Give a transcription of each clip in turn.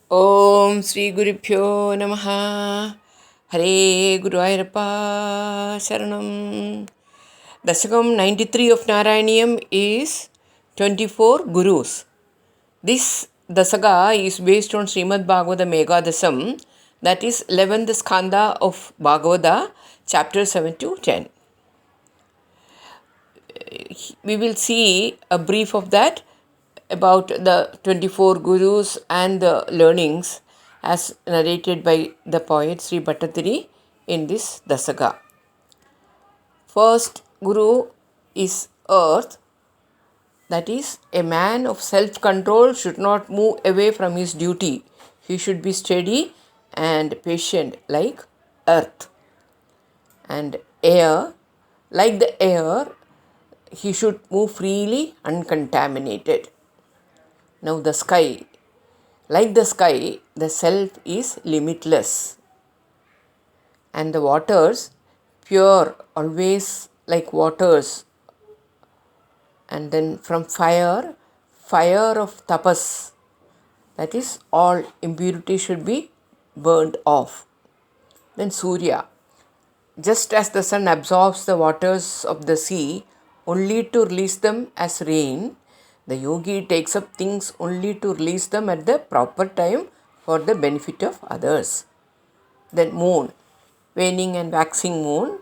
Om Sri Gurubhyo Namaha. Hare Guru Ayappa Sharanam. Dasakam 93 of Narayaneeyam is 24 Gurus. This Dasaka is based on Srimad Bhagavata Megadasam, that is 11th Skanda of Bhagavata, chapter 7 to 10. We will see a brief of that about the 24 gurus and the learnings as narrated by the poet Sri Bhattatiri in this Dasaka. First guru is earth, that is, a man of self-control should not move away from his duty. He should be steady and patient like earth. And air, like the air, he should move freely, uncontaminated. Now the sky, like the sky, the self is limitless. And the waters, pure, always like waters. And then from fire, fire of tapas, that is, all impurity should be burned off. Then Surya, just as the sun absorbs the waters of the sea only to release them as rain, the yogi takes up things only to release them at the proper time for the benefit of others. Then moon, waning and waxing moon,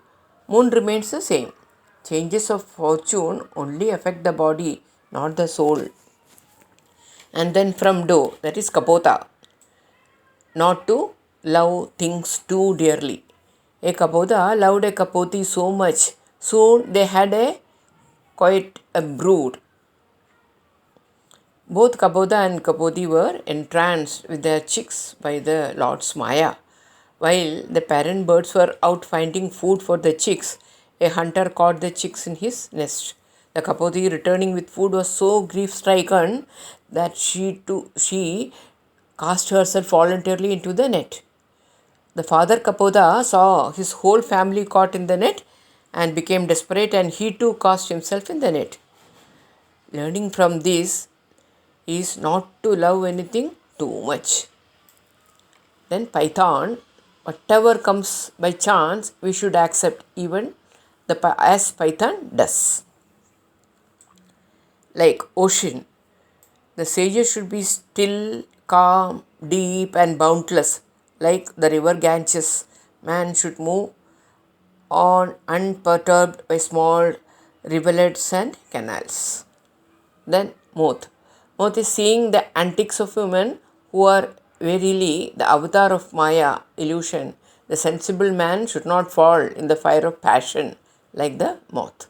moon remains the same. Changes of fortune only affect the body, not the soul. And then from do, that is kapota, not to love things too dearly. A kapota loved a kapoti so much, soon they had quite a brood. Both Kapoda and Kapoti were entranced with their chicks by the Lord's Maya. While the parent birds were out finding food for the chicks, a hunter caught the chicks in his nest. The Kapoti, returning with food, was so grief-stricken that she cast herself voluntarily into the net. The father Kapoda saw his whole family caught in the net and became desperate, and he too cast himself in the net. Learning from this is not to love anything too much. Then Python, whatever comes by chance, we should accept even as Python does. Like ocean, the sages should be still, calm, deep and boundless. Like the river Ganges, man should move on unperturbed by small rivulets and canals. Then Moth. Moth is seeing the antics of women who are verily the avatar of Maya, illusion. The sensible man should not fall in the fire of passion like the moth.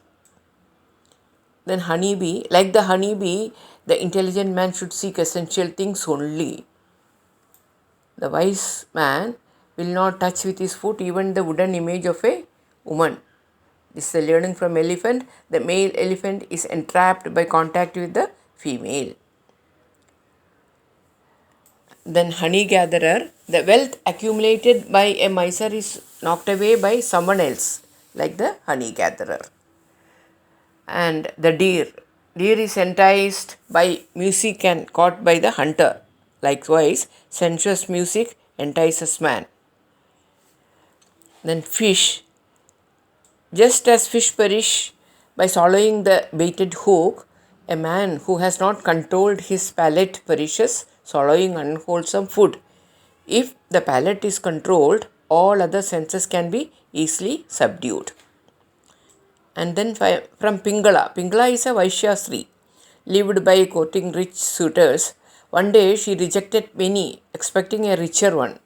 Then honeybee, like the honeybee, the intelligent man should seek essential things only. The wise man will not touch with his foot even the wooden image of a woman. This is the learning from elephant. The male elephant is entrapped by contact with the female. Then honey gatherer, the wealth accumulated by a miser is knocked away by someone else, like the honey gatherer. And the deer is enticed by music and caught by the hunter. Likewise, sensuous music entices man. Then fish, just as fish perish by swallowing the baited hook, a man who has not controlled his palate perishes swallowing unwholesome food. If the palate is controlled, all other senses can be easily subdued. And then from Pingala. Pingala is a Vaishyasri, lived by courting rich suitors. One day she rejected many, expecting a richer one.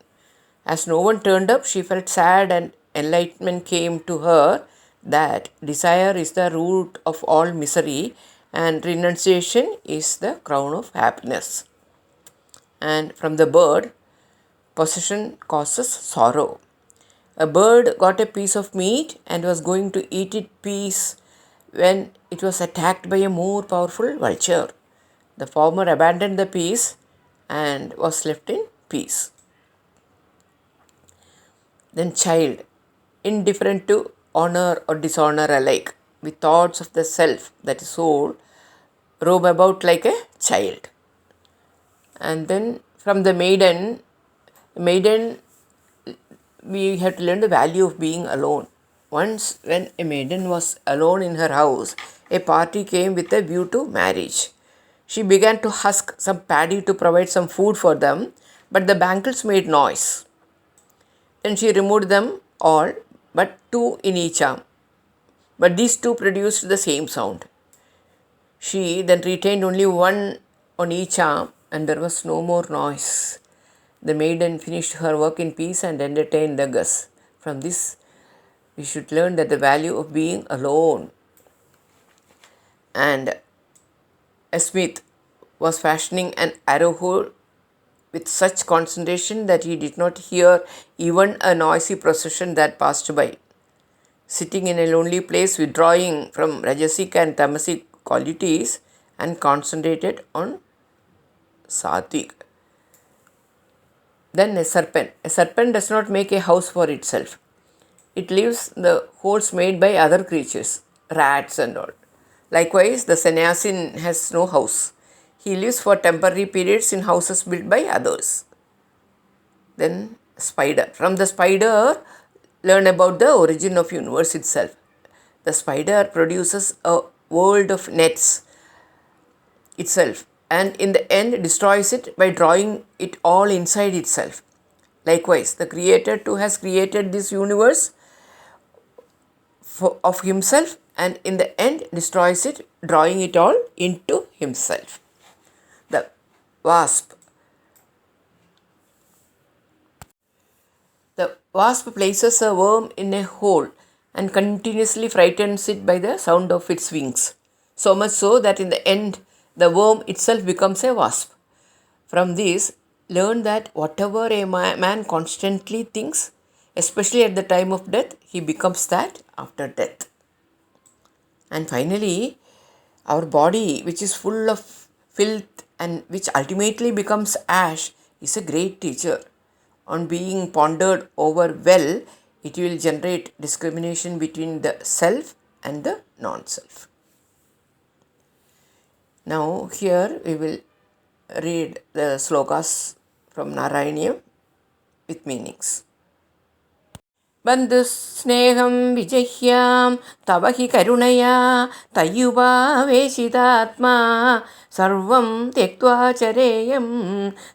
As no one turned up, she felt sad, and enlightenment came to her that desire is the root of all misery and renunciation is the crown of happiness. And from the bird, possession causes sorrow. A bird got a piece of meat and was going to eat it piece when it was attacked by a more powerful vulture. The farmer abandoned the piece and was left in peace. Then child, indifferent to honor or dishonor alike, with thoughts of the self, that is soul, roam about like a child. And then From the maiden, we have to learn the value of being alone. Once, when a maiden was alone in her house, a party came with a view to marriage. She began to husk some paddy to provide some food for them, but the bangles made noise. Then she removed them all, but two in each arm. But these two produced the same sound. She then retained only one on each arm, and there was no more noise. The maiden finished her work in peace and entertained the guests. From this, we should learn that the value of being alone. And a smith was fashioning an arrowhead with such concentration that he did not hear even a noisy procession that passed by. Sitting in a lonely place, withdrawing from rajasic and tamasic qualities and concentrated on sattvic. Then a serpent. A serpent does not make a house for itself. It leaves the holes made by other creatures, rats and all. Likewise, the sannyasin has no house. He lives for temporary periods in houses built by others. Then spider. From the spider, learn about the origin of universe itself. The spider produces a world of nets itself, and in the end destroys it by drawing it all inside itself. Likewise, the Creator too has created this universe of himself, and in the end destroys it, drawing it all into himself. The wasp. The wasp places a worm in a hole and continuously frightens it by the sound of its wings, so much so that in the end the worm itself becomes a wasp. From this, learn that whatever a man constantly thinks, especially at the time of death, he becomes that after death. And finally, our body, which is full of filth and which ultimately becomes ash, is a great teacher. On being pondered over well, it will generate discrimination between the self and the non-self. Now here we will read the slokas from Narayaneeyam with meanings. बन्धुस्नेहं विजह्यां तव हि करुणया तय्युपावेशितात्मा सर्वं त्यक्त्वा चरेयं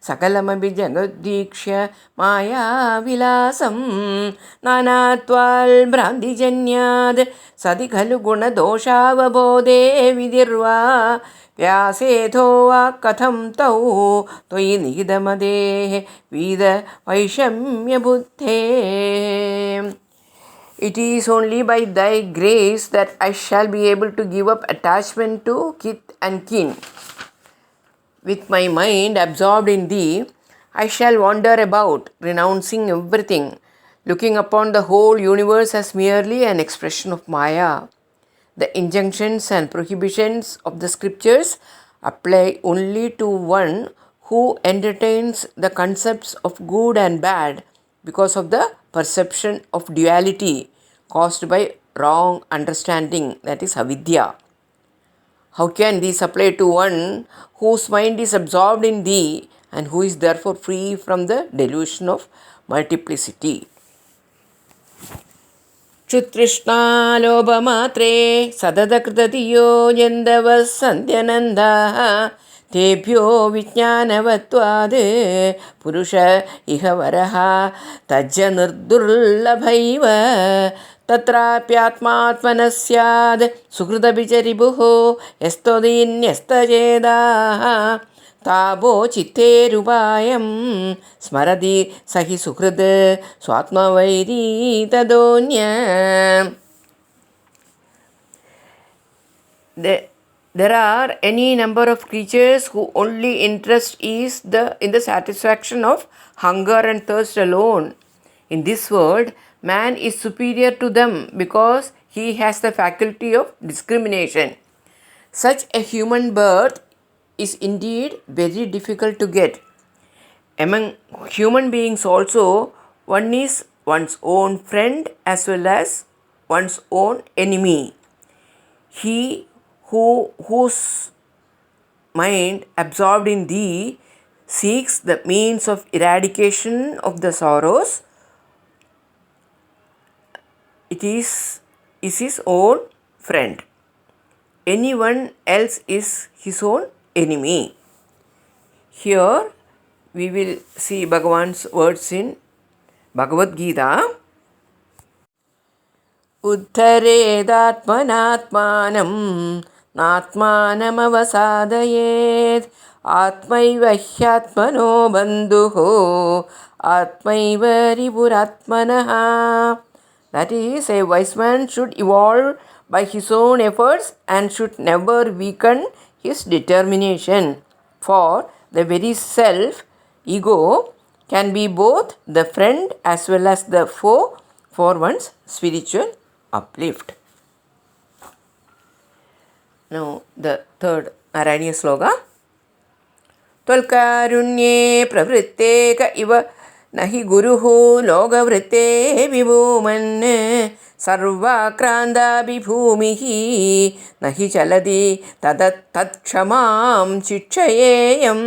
सकलमपि जगद्वीक्ष्य मायाविलासं नानात्वाल्भ्रान्तिजन्याद् सदि खलु गुणदोषावबोधे विधिर्वा व्यासेथो वा कथं तौ त्वयि निहितमदेः वीदवैषम्यबुद्धे. It is only by thy grace that I shall be able to give up attachment to kith and kin. With my mind absorbed in thee, I shall wander about, renouncing everything, looking upon the whole universe as merely an expression of Maya. The injunctions and prohibitions of the scriptures apply only to one who entertains the concepts of good and bad because of the perception of duality caused by wrong understanding, that is avidya. How can these apply to one whose mind is absorbed in thee and who is therefore free from the delusion of multiplicity? क्षुतृष्णालोभमात्रे सततकृतधियो जन्तवः सन्त्यनन्दाः तेभ्यो विज्ञानवत्वाद् पुरुष इह वरः तज्ज निर्दुर्लभैव तत्राप्यात्मात्मनः स्याद् सुहृदपि च रिपुः यस्तोदीन्यस्तचेदाः तावो चित्तेरुपायं स्मरति स हि सुहृद् स्वात्मवैरी तदोऽन्य. There are any number of creatures whose only interest is in the satisfaction of hunger and thirst alone. In this world, man is superior to them because he has the faculty of discrimination. Such a human birth is indeed very difficult to get. Among human beings also, one is one's own friend as well as one's own enemy. He whose mind absorbed in thee seeks the means of eradication of the sorrows, it is his own friend. Anyone else is his own enemy. Here we will see Bhagavan's words in Bhagavad Gita. उद्धरेदात्मनात्मानं नात्मानमवसादयेत् आत्मैव ह्यात्मनो बन्धुः आत्मैव रिपुरात्मनः. That is, a wise man should evolve by his own efforts and should never weaken his determination. For the very self, ego, can be both the friend as well as the foe for one's spiritual uplift. Now the third Narayaneeya sloka. Tvalkarunye pravritteka iva nahi guruhu logavritte vibhuman sarvakranda vibhumihi nahi chaladi tadat tatshamam chichayeyam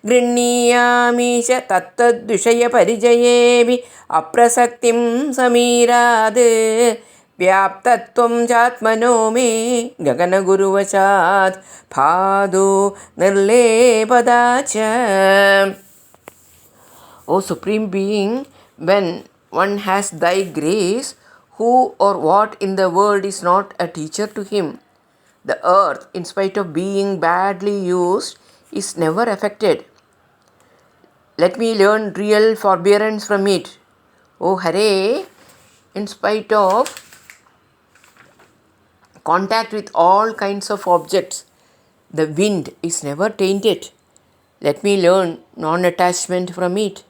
grinniyami cha tattad vishaya parijayevi aprasaktim samirad व्याप्तत्वं चात्मनो may गगनगुरुवचात् पादो निर्लेपदाच. O Supreme Being, when one has thy grace, who or what in the world is not a teacher to him? The earth, in spite of being badly used, is never affected. Let me learn real forbearance from it. O Hare, in spite of contact with all kinds of objects, the wind is never tainted. Let me learn non-attachment from it.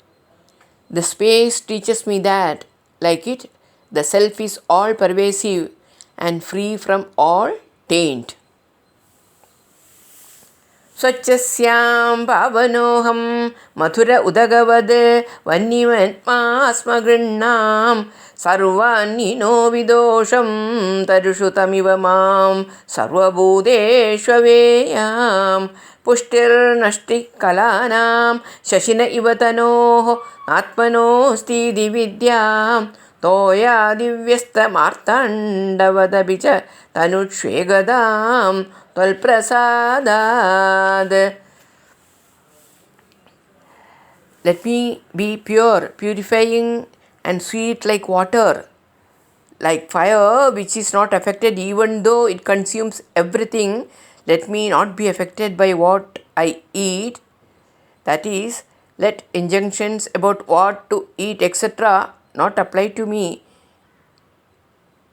The space teaches me that, like it, the self is all-pervasive and free from all taint. Swachchasyam pavanoham mathura udagavad vannimatmasmagrinnam sarvannino vidosham tarushutamivamam mam sarvabhudeshvaveyam pushtir nashti kalanam shashina ivatanoh atmanosti dividyam toya divyasta martandavadabicha tanushvegadam tvalprasadad. Let me be pure, purifying and sweet like water, like fire which is not affected even though it consumes everything. Let me not be affected by what I eat. That is, let injunctions about what to eat etc. not apply to me.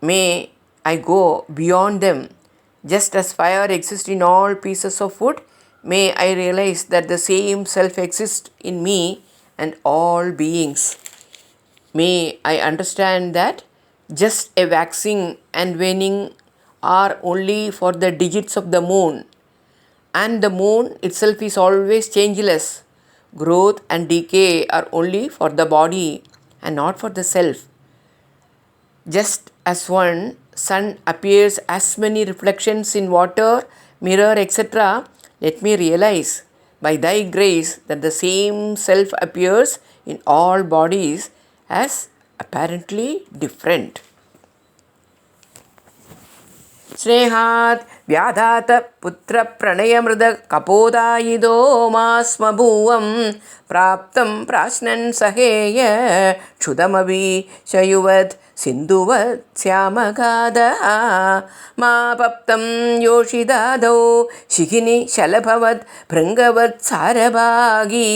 May I go beyond them. Just as fire exists in all pieces of wood, may I realize that the same self exists in me and all beings. May I understand that just a waxing and waning are only for the digits of the moon, and the moon itself is always changeless. Growth and decay are only for the body and not for the self. Just as one sun appears as many reflections in water, mirror, etc., let me realize by thy grace that the same self appears in all bodies as apparently different. स्नेहात् व्याधात पुत्र प्रणयमृद कपोदायिदो मास्मभुवं प्राप्तं प्राश्नन् सहेय क्षुदमभि शयुवत् सिन्धुवत् श्यामगाधः मापप्तं योषिदादौ शिखिनि शलभवत् भृङ्गवत् सारभागी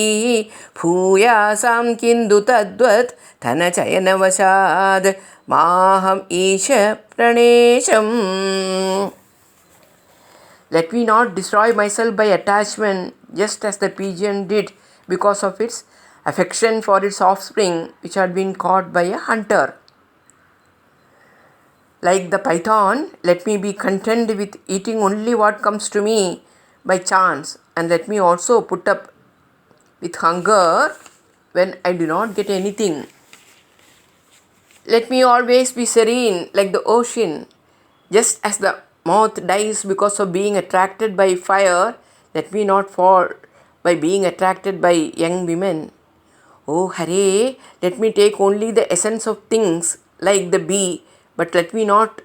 भूयासां किन्तु तद्वत् धनचयनवशात् Maham Isha Pranesham. Let me not destroy myself by attachment, just as the pigeon did because of its affection for its offspring, which had been caught by a hunter. Like the python, let me be content with eating only what comes to me by chance, and let me also put up with hunger when I do not get anything. Let me always be serene like the ocean. Just as the moth dies because of being attracted by fire, let me not fall by being attracted by young women. Oh Hare, let me take only the essence of things like the bee, but let me not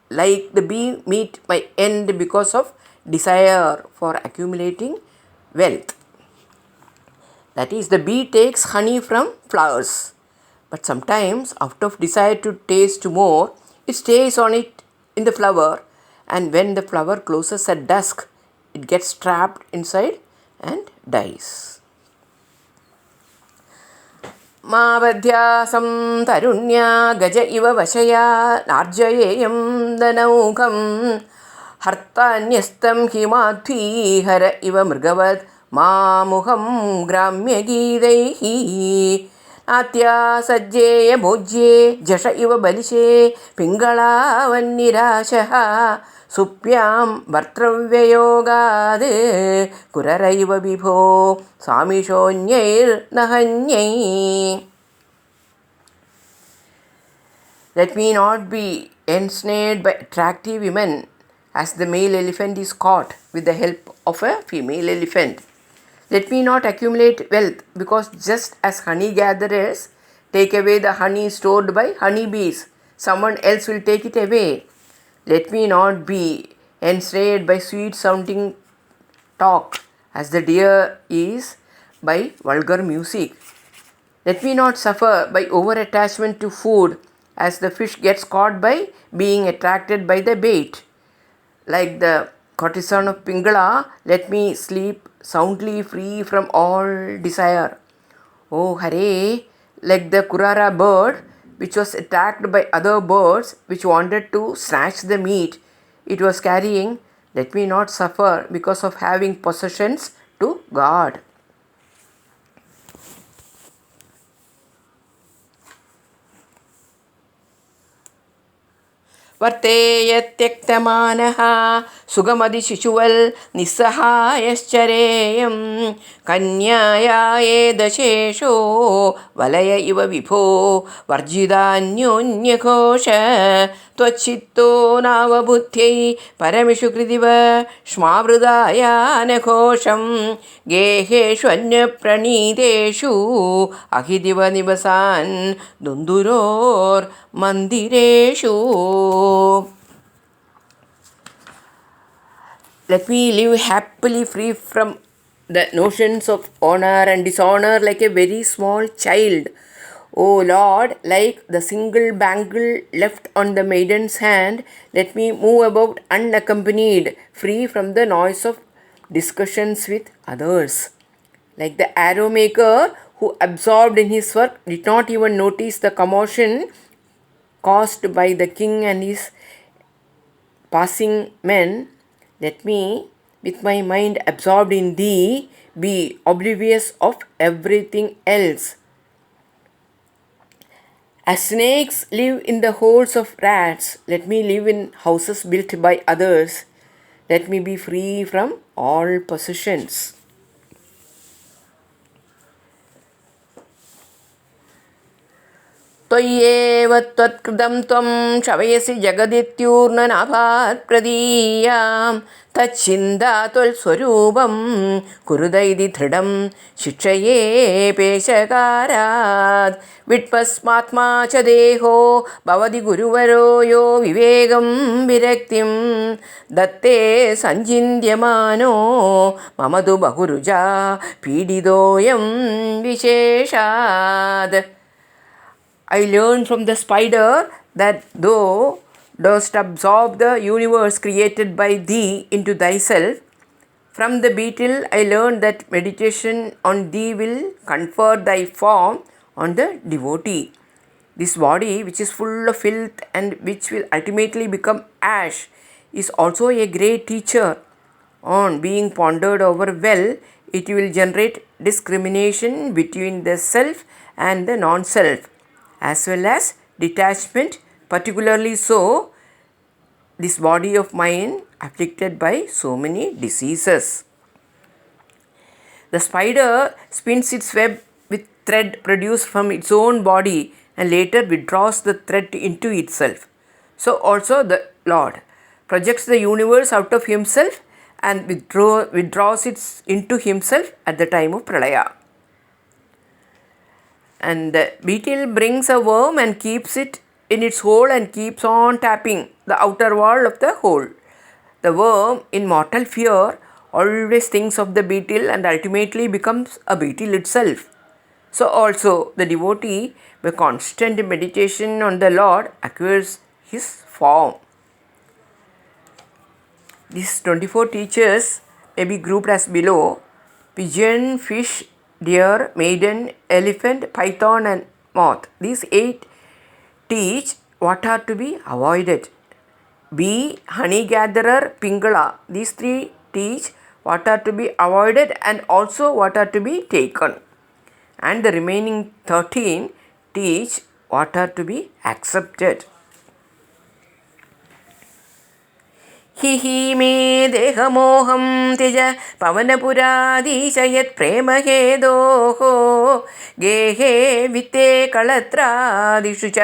like the bee meet my end because of desire for accumulating wealth. That is, the bee takes honey from flowers, but sometimes out of desire to taste more, it stays on it in the flower, and when the flower closes at dusk, it gets trapped inside and dies. मावध्यासं तरुण्या गज इव वशया नार्जयेयं दनौघं हर्तान्यस्तं हिमाध्वीहर इव मृगवत् मामुहं ग्राम्यगीतैः नात्या सज्जेय भोज्ये जश इव बलिशे पिङ्गळावन्निराशः सुप्यां भर्तव्ययोगाद् कुररैव विभो स्वामिशोऽन्यैर्नहन्यै. Let me not be ensnared by attractive women, as the male elephant is caught with the help of a female elephant. Let me not accumulate wealth, because just as honey gatherers take away the honey stored by honeybees, someone else will take it away. Let me not be ensnared by sweet sounding talk, as the deer is by vulgar music. Let me not suffer by over attachment to food, as the fish gets caught by being attracted by the bait. Like the courtesan of Pingala, let me sleep soundly free from all desire. Oh Hare, like the Kurara bird, which was attacked by other birds which wanted to snatch the meat it was carrying, let me not suffer because of having possessions to guard. वर्तेयत्यक्तमानः सुगमदिशिशुवल् निस्सहायश्चरेयं कन्यायायेदशेषो वलय इव विभो वर्जितान्योन्यघोष त्वच्चित्तो नावबुद्ध्यै परमिषु कृदिव श्मावृदायानघोषं गेहेष्वन्यप्रणीतेषु अहिदिव निवसान् दुन्दुरोर्मन्दिरेषु. Let me live happily free from the notions of honor and dishonor like a very small child. O Lord, like the single bangle left on the maiden's hand, let me move about unaccompanied, free from the noise of discussions with others. Like the arrow maker who, absorbed in his work, did not even notice the commotion caused by the king and his passing men, let me, with my mind absorbed in thee, be oblivious of everything else. As snakes live in the holes of rats, let me live in houses built by others. Let me be free from all possessions. त्वय्येव त्वत्कृतं त्वं शवयसि जगदित्यूर्णनाभात् प्रदीयां तच्छिन्दा त्वल्स्वरूपं कुरुद इति दृढं शिक्षये पेशकारात् विट्पस्मात्मा च देहो भवति गुरुवरो यो विवेकं विरक्तिं दत्ते सञ्चिन्त्यमानो मम तु बहुरुजा पीडितोऽयं विशेषात्. I learned from the spider that thou dost absorb the universe created by thee into thyself. From the beetle I learned that meditation on thee will confer thy form on the devotee. This body, which is full of filth and which will ultimately become ash, is also a great teacher. On being pondered over well, it will generate discrimination between the self and the non-self, as well as detachment, particularly so this body of mine afflicted by so many diseases. The spider spins its web with thread produced from its own body and later withdraws the thread into itself. So also the Lord projects the universe out of himself and withdraws it into himself at the time of pralaya. And the beetle brings a worm and keeps it in its hole and keeps on tapping the outer wall of the hole. The worm, in mortal fear, always thinks of the beetle and ultimately becomes a beetle itself. So also the devotee, by constant meditation on the Lord, acquires his form. These 24 teachers may be grouped as below: pigeon, fish, deer, maiden, elephant, python and moth. These 8 teach what are to be avoided. Bee, honey gatherer, pingala. These 3 teach what are to be avoided and also what are to be taken. And the remaining 13 teach what are to be accepted. हि हि मे देहमोहं त्यज पवनपुराधीश यत्प्रेमहेदोः गेहे वित्ते कळत्रादिषु च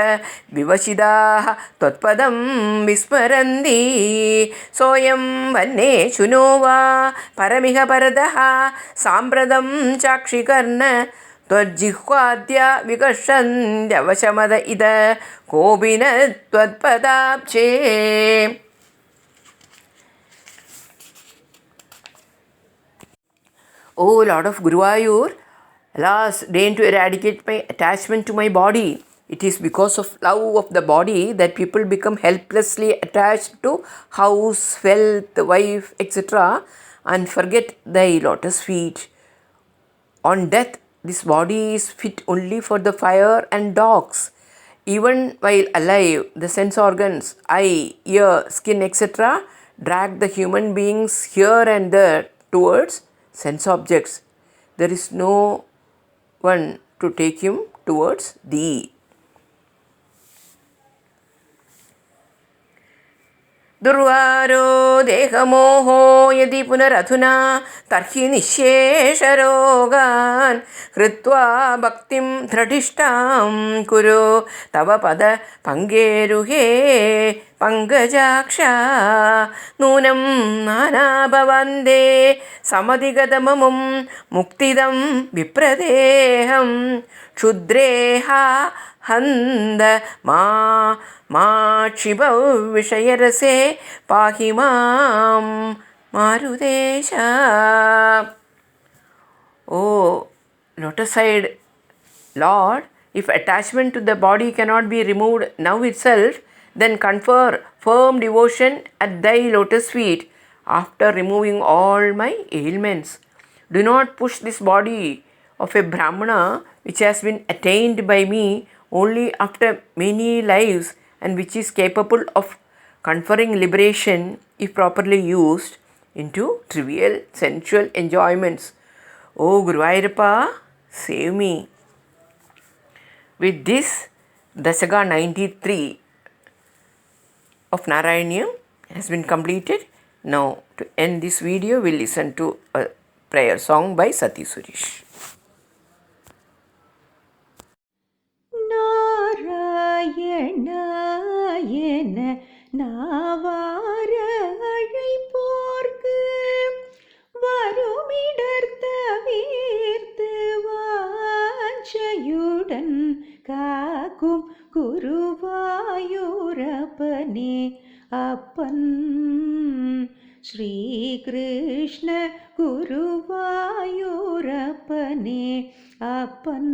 विवशिदाः त्वत्पदं विस्मरन्ति सोऽयं वन्ये शुनो वा परमिह परदः साम्प्रतं चाक्षिकर्ण त्वज्जिह्वाद्य विकर्षन्त्यवशमद इद कोऽपि न त्वत्पदाब्जे. O Lord of Guruvayur, alas, deign to eradicate my attachment to my body. It is because of love of the body that people become helplessly attached to house, wealth, wife, etc. and forget thy lotus feet. On death, this body is fit only for the fire and dogs. Even while alive, the sense organs, eye, ear, skin, etc. drag the human beings here and there towards sense objects. There is no one to take him towards thee. दुर्वारो देहमोहो यदि पुनरधुना तर्हि निःशेषरोगान् कृत्वा भक्तिं दृढिष्टां कुरु तव पद पङ्गेरुहे पङ्कजाक्षा नूनं नानाभवन्दे समधिगतममुं मुक्तिदं विप्रदेहं क्षुद्रेहा हन्द क्षिपौ विषयरसे पाहि मां मारुदेशा. O lotus-eyed Lord, if attachment to the body cannot be removed now itself, then confer firm devotion at thy lotus feet after removing all my ailments. Do not push this body of a Brahmana which has been attained by me only after many lives and which is capable of conferring liberation if properly used into trivial sensual enjoyments. O Guruvayurappa, save me. With this, Dasaka 93 of Narayaneeyam has been completed. Now, to end this video, we'll listen to a prayer song by Sati Suresh. நாராயணாயன நாவார அழைப்போர்க்கு வருமிடர் தவிர்த்து வாஞ்சையுடன் காக்கும் குருவாயூரப்பனே அப்பன் ஸ்ரீ கிருஷ்ண குருவாயூரப்பனே அப்பன்.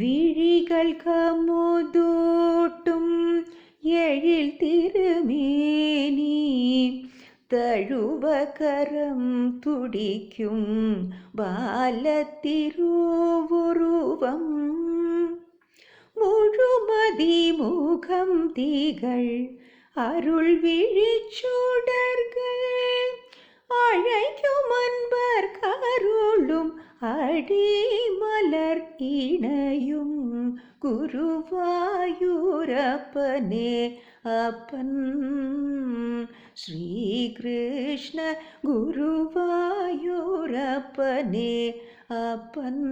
விழிகள் கமுதூட்டும் எழில் திருமேனி தழுவகரம் துடிக்கும் பாலத்திருவுருவம் முழுமதி முகம் திகழ் அருள் விழிச்சுடர்கள் அழைக்கும் அன்பர் கருளும் அடிமலர் இணையும் குருவாயூரப்பனே அப்பன் ஸ்ரீ கிருஷ்ண குருவாயூரப்பனே அப்பன்.